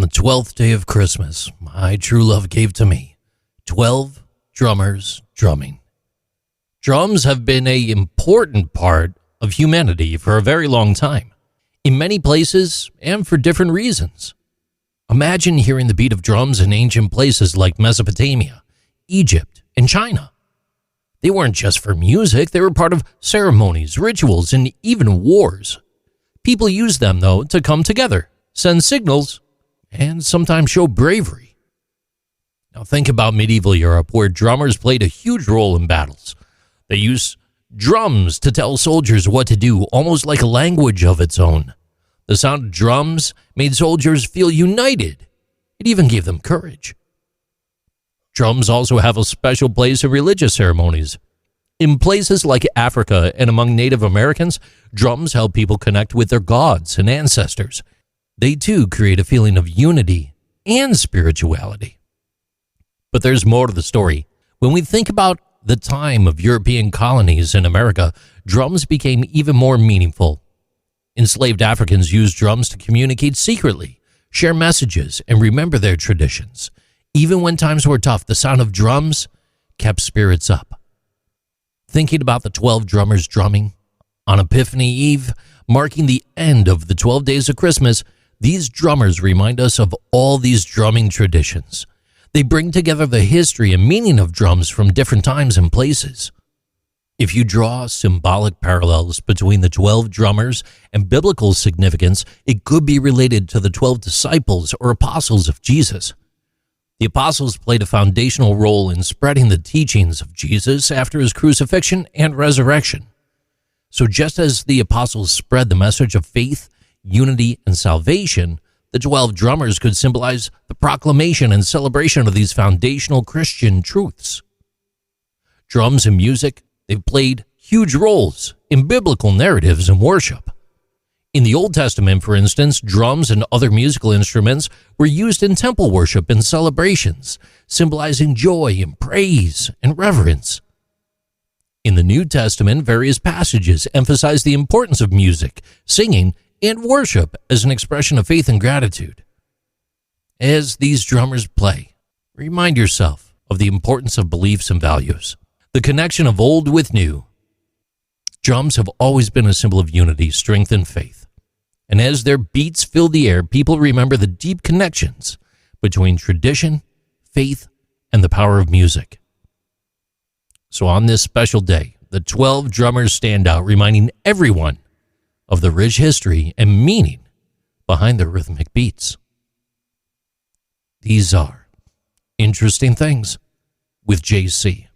the 12th day of Christmas, my true love gave to me 12 drummers drumming. Drums have been an important part of humanity for a very long time, in many places and for different reasons. Imagine hearing the beat of drums in ancient places like Mesopotamia, Egypt, and China. They weren't just for music, they were part of ceremonies, rituals, and even wars. People used them, though, to come together, send signals, and sometimes show bravery. Now think about medieval Europe, where drummers played a huge role in battles. They used drums to tell soldiers what to do, almost like a language of its own. The sound of drums made soldiers feel united. It even gave them courage. Drums also have a special place in religious ceremonies. In places like Africa and among Native Americans, drums help people connect with their gods and ancestors. They too create a feeling of unity and spirituality. But there's more to the story. When we think about the time of European colonies in America, drums became even more meaningful. Enslaved Africans used drums to communicate secretly, share messages, and remember their traditions. Even when times were tough, the sound of drums kept spirits up. Thinking about the 12 drummers drumming on Epiphany Eve, marking the end of the 12 days of Christmas, these drummers remind us of all these drumming traditions. They bring together the history and meaning of drums from different times and places. If you draw symbolic parallels between the 12 drummers and biblical significance, it could be related to the 12 disciples or apostles of Jesus. The apostles played a foundational role in spreading the teachings of Jesus after his crucifixion and resurrection. So just as the apostles spread the message of faith, unity, and salvation, the 12 drummers could symbolize the proclamation and celebration of these foundational Christian truths. Drums and music, they've played huge roles in biblical narratives and worship. In the Old Testament, for instance, drums and other musical instruments were used in temple worship and celebrations, symbolizing joy and praise and reverence. In the New Testament, various passages emphasize the importance of music, singing, and worship as an expression of faith and gratitude. As these drummers play, remind yourself of the importance of beliefs and values, the connection of old with new. Drums have always been a symbol of unity, strength, and faith. And as their beats fill the air, people remember the deep connections between tradition, faith, and the power of music. So on this special day, the 12 drummers stand out, reminding everyone of the rich history and meaning behind the rhythmic beats. These are Interesting Things with JC.